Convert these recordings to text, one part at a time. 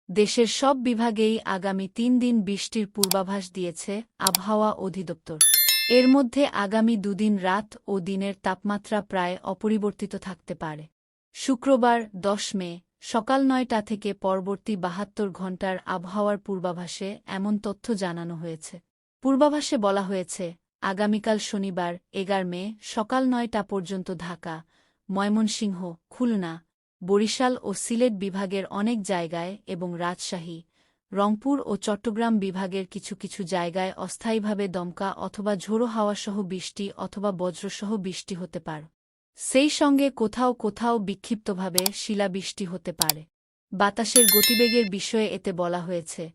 দেশের সব বিভাগেই আগামী ৩ দিন বৃষ্টির পূর্বাভাস দিয়েছে আবহাওয়া অধিদপ্তর। এর মধ্যে আগামী দুদিন রাত ও দিনের তাপমাত্রা প্রায় অপরিবর্তিত থাকতে পারে। শুক্রবার ১০ মে সকাল ৯টা থেকে পরবর্তী ৭২ ঘণ্টার আবহাওয়ার পূর্বাভাসে এমন তথ্য জানানো হয়েছে। পূর্বাভাসে বলা হয়েছে, আগামীকাল শনিবার ১১ মে সকাল ৯টা পর্যন্ত ঢাকা, ময়মনসিংহ, খুলনা, বরিশাল ও সিলেট বিভাগের অনেক জায়গায় এবং রাজশাহী, রংপুর ও চট্টগ্রাম বিভাগের কিছু কিছু জায়গায় অস্থায়ীভাবে দমকা অথবা ঝোড়ো হাওয়াসহ বৃষ্টি অথবা বজ্রসহ বৃষ্টি হতে পারে। সেই সঙ্গে কোথাও কোথাও বিক্ষিপ্তভাবে শিলাবৃষ্টি হতে পারে। বাতাসের গতিবেগের বিষয়ে এতে বলা হয়েছে,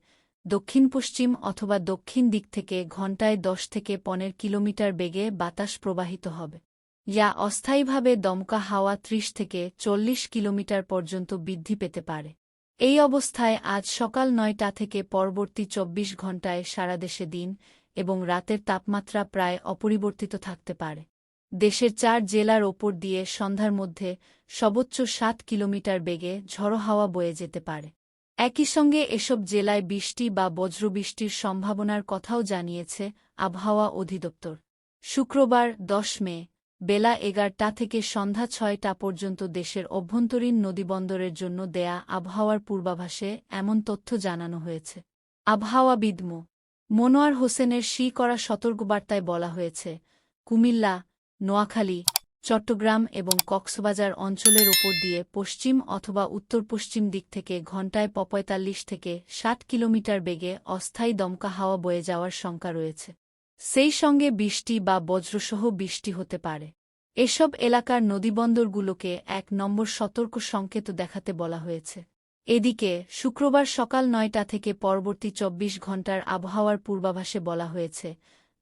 দক্ষিণ-পশ্চিম অথবা দক্ষিণ দিক থেকে ঘণ্টায় ১০ থেকে ১৫ কিলোমিটার বেগে বাতাস প্রবাহিত হবে। ইয়া অস্থায়ীভাবে দমকা হাওয়া ৩০ থেকে ৪০ কিলোমিটার পর্যন্ত বৃদ্ধি পেতে পারে। এই অবস্থায় আজ সকাল ৯টা থেকে পরবর্তী ২৪ ঘণ্টায় সারা দেশে দিন এবং রাতের তাপমাত্রা প্রায় অপরিবর্তিত থাকতে পারে। দেশের ৪ জেলার ওপর দিয়ে সন্ধ্যার মধ্যে সর্বোচ্চ ৭ কিলোমিটার বেগে ঝড়ো হাওয়া বয়ে যেতে পারে। একই সঙ্গে এসব জেলায় বৃষ্টি বা বজ্রবৃষ্টির সম্ভাবনার কথাও জানিয়েছে আবহাওয়া অধিদপ্তর। শুক্রবার ১০ মে বেলা ১১টা থেকে সন্ধ্যা ৬টা পর্যন্ত দেশের অভ্যন্তরীণ নদীবন্দরের জন্য দেয়া আবহাওয়ার পূর্বাভাসে এমন তথ্য জানানো হয়েছে। আবহাওয়াবিদ মো. মনোয়ার হোসেনের করা সতর্কবার্তায় বলা হয়েছে, কুমিল্লা, নোয়াখালী, চট্টগ্রাম এবং কক্সবাজার অঞ্চলের ওপর দিয়ে পশ্চিম অথবা উত্তর-পশ্চিম দিক থেকে ঘণ্টায় ৪৫ থেকে ৬০ কিলোমিটার বেগে অস্থায়ী দমকা হাওয়া বয়ে যাওয়ার শঙ্কা রয়েছে। সেই সঙ্গে বৃষ্টি বা বজ্রসহ বৃষ্টি হতে পারে। এসব এলাকার নদীবন্দরগুলোকে ১ নম্বর সতর্ক সংকেত দেখাতে বলা হয়েছে। এদিকে শুক্রবার সকাল ৯টা থেকে পরবর্তী ২৪ ঘণ্টার আবহাওয়ার পূর্বাভাসে বলা হয়েছে,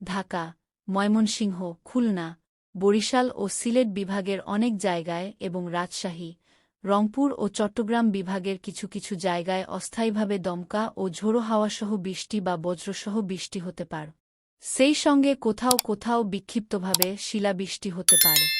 ঢাকা, ময়মনসিংহ, খুলনা, বরিশাল ও সিলেট বিভাগের অনেক জায়গায় এবং রাজশাহী, রংপুর ও চট্টগ্রাম বিভাগের কিছু কিছু জায়গায় অস্থায়ীভাবে দমকা ও ঝোড়ো হাওয়াসহ বৃষ্টি বা বজ্রসহ বৃষ্টি হতে পারে। সেই সঙ্গে কোথাও কোথাও বিক্ষিপ্তভাবে শিলাবৃষ্টি হতে পারে।